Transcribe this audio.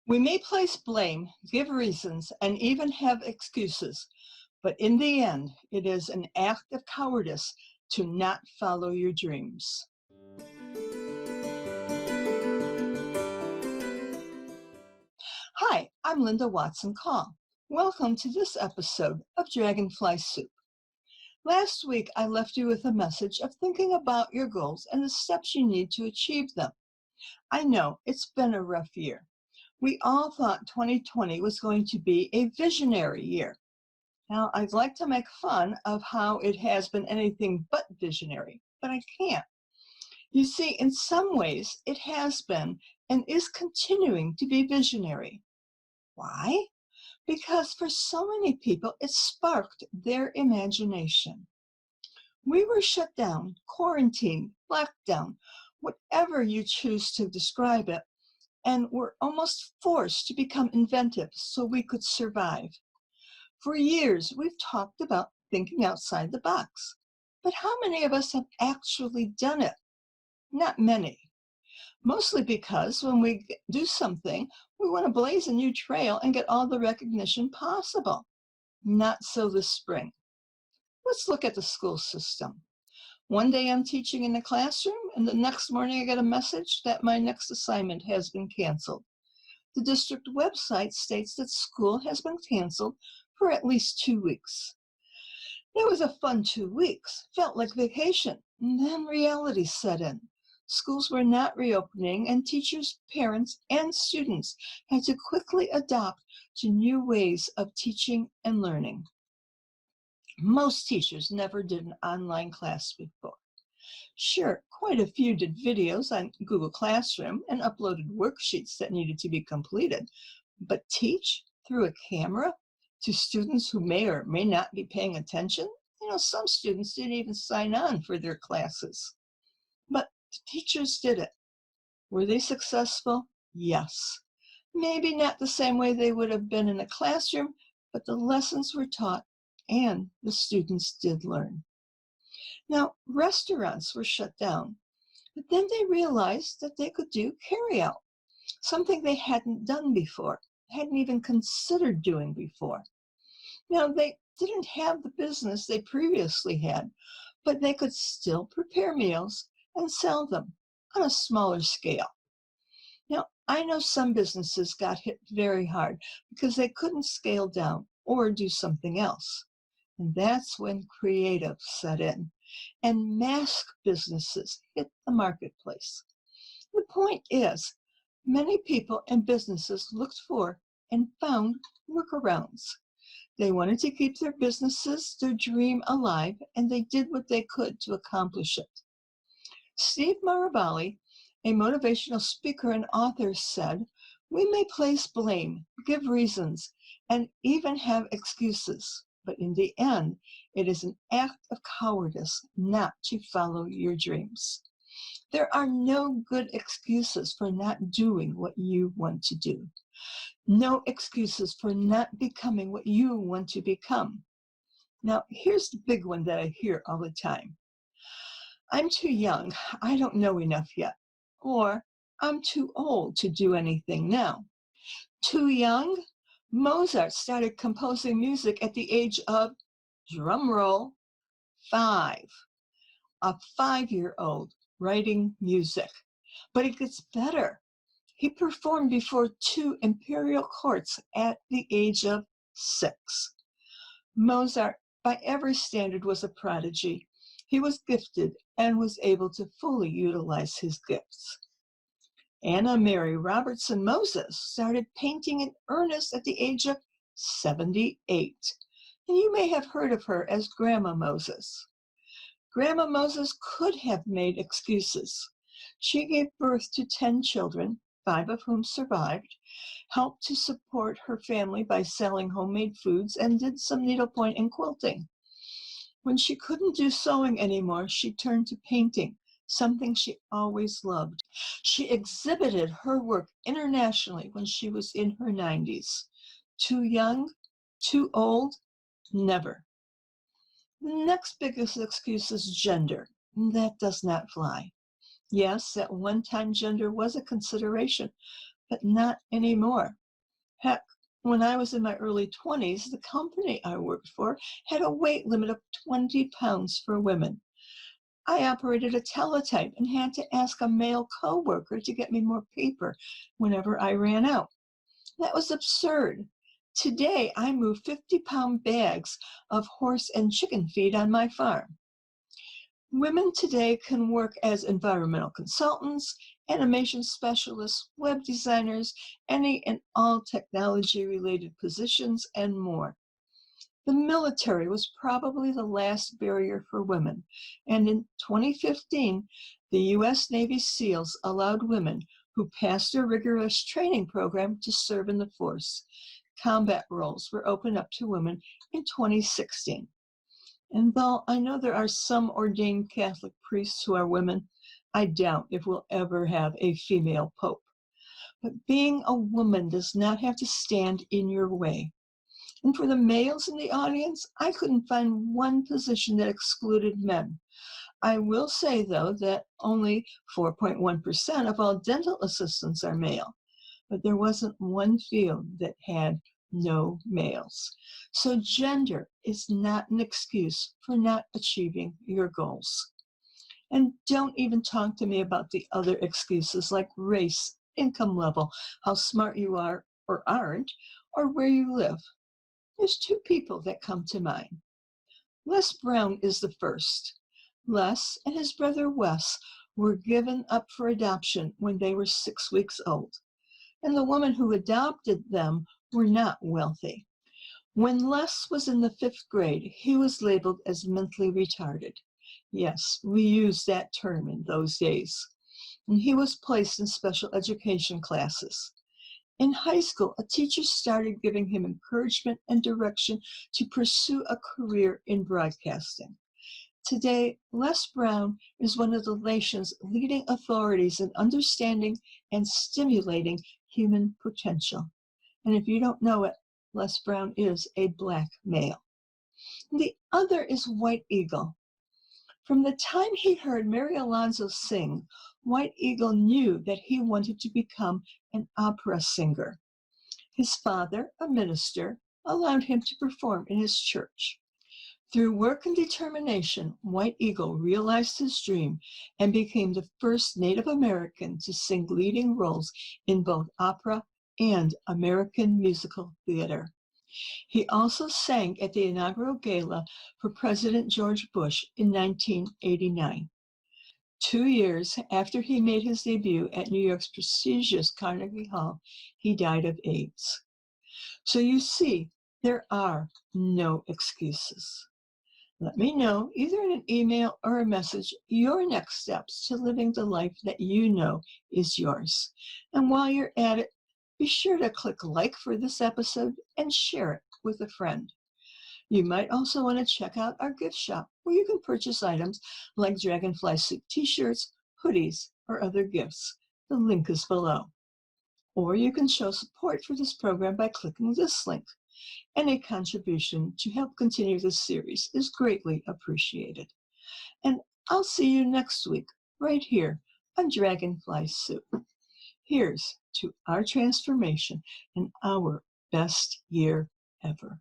We may place blame, give reasons, and even have excuses, but in the end, it is an act of cowardice to not follow your dreams. Hi, I'm Linda Watson-Call. Welcome to this episode of Dragonfly Soup. Last week, I left you with a message of thinking about your goals and the steps you need to achieve them. I know it's been a rough year. We all thought 2020 was going to be a visionary year. Now, I'd like to make fun of how it has been anything but visionary, but I can't. You see, in some ways, it has been and is continuing to be visionary. Why? Because for so many people, it sparked their imagination. We were shut down, quarantined, locked down, whatever you choose to describe it, and were almost forced to become inventive so we could survive. For years, we've talked about thinking outside the box, but how many of us have actually done it? Not many. Mostly because when we do something, we want to blaze a new trail and get all the recognition possible. Not so this spring. Let's look at the school system. One day I'm teaching in the classroom, and the next morning I get a message that my next assignment has been canceled. The district website states that school has been canceled for at least 2 weeks. It was a fun 2 weeks, felt like vacation, and then reality set in. Schools were not reopening, and teachers, parents, and students had to quickly adapt to new ways of teaching and learning. Most teachers never did an online class before. Sure, quite a few did videos on Google Classroom and uploaded worksheets that needed to be completed, but teach through a camera to students who may or may not be paying attention? Some students didn't even sign on for their classes. But the teachers did it. Were they successful? Yes. Maybe not the same way they would have been in a classroom, but the lessons were taught and the students did learn. Now, restaurants were shut down, but then they realized that they could do carryout, something they hadn't done before, hadn't even considered doing before. Now, they didn't have the business they previously had, but they could still prepare meals and sell them on a smaller scale. Now, I know some businesses got hit very hard because they couldn't scale down or do something else. And that's when creative set in and mask businesses hit the marketplace. The point is, many people and businesses looked for and found workarounds. They wanted to keep their businesses, their dream alive, and they did what they could to accomplish it. Steve Marabali, a motivational speaker and author, said, "We may place blame, give reasons, and even have excuses, but in the end, it is an act of cowardice not to follow your dreams." There are no good excuses for not doing what you want to do. No excuses for not becoming what you want to become. Now, here's the big one that I hear all the time. I'm too young, I don't know enough yet. Or, I'm too old to do anything now. Too young? Mozart started composing music at the age of, drum roll, 5. A 5-year-old writing music. But it gets better. He performed before 2 imperial courts at the age of 6. Mozart, by every standard, was a prodigy. He was gifted and was able to fully utilize his gifts. Anna Mary Robertson Moses started painting in earnest at the age of 78. And you may have heard of her as Grandma Moses. Grandma Moses could have made excuses. She gave birth to 10 children, 5 of whom survived, helped to support her family by selling homemade foods, and did some needlepoint and quilting. When she couldn't do sewing anymore, she turned to painting, something she always loved. She exhibited her work internationally when she was in her 90s. Too young? Too old? Never. The next biggest excuse is gender. That does not fly. Yes, at one time gender was a consideration, but not anymore. Heck, when I was in my early 20s, the company I worked for had a weight limit of 20 pounds for women. I operated a teletype and had to ask a male coworker to get me more paper whenever I ran out. That was absurd. Today, I move 50-pound bags of horse and chicken feed on my farm. Women today can work as environmental consultants, animation specialists, web designers, any and all technology-related positions, and more. The military was probably the last barrier for women, and in 2015, the U.S. Navy SEALs allowed women who passed a rigorous training program to serve in the force. Combat roles were opened up to women in 2016. And though I know there are some ordained Catholic priests who are women, I doubt if we'll ever have a female pope. But being a woman does not have to stand in your way. And for the males in the audience, I couldn't find one position that excluded men. I will say, though, that only 4.1% of all dental assistants are male, but there wasn't one field that had no males. So gender is not an excuse for not achieving your goals. And don't even talk to me about the other excuses like race, income level, how smart you are or aren't, or where you live. There's two people that come to mind. Les Brown is the first. Les and his brother Wes were given up for adoption when they were 6 weeks old, and the woman who adopted them were not wealthy. When Les was in the 5th grade, he was labeled as mentally retarded. Yes, we used that term in those days. And he was placed in special education classes. In high school, a teacher started giving him encouragement and direction to pursue a career in broadcasting. Today, Les Brown is one of the nation's leading authorities in understanding and stimulating human potential. And if you don't know it, Les Brown is a Black male. The other is White Eagle. From the time he heard Mary Alonso sing, White Eagle knew that he wanted to become an opera singer. His father, a minister, allowed him to perform in his church. Through work and determination, White Eagle realized his dream and became the first Native American to sing leading roles in both opera and American musical theater. He also sang at the inaugural gala for President George Bush in 1989. 2 years after he made his debut at New York's prestigious Carnegie Hall, he died of AIDS. So you see, there are no excuses. Let me know, either in an email or a message, your next steps to living the life that you know is yours. And while you're at it, be sure to click like for this episode and share it with a friend. You might also want to check out our gift shop, where you can purchase items like Dragonfly Soup t-shirts, hoodies, or other gifts. The link is below. Or you can show support for this program by clicking this link. Any contribution to help continue this series is greatly appreciated. And I'll see you next week, right here on Dragonfly Soup. Here's to our transformation and our best year ever.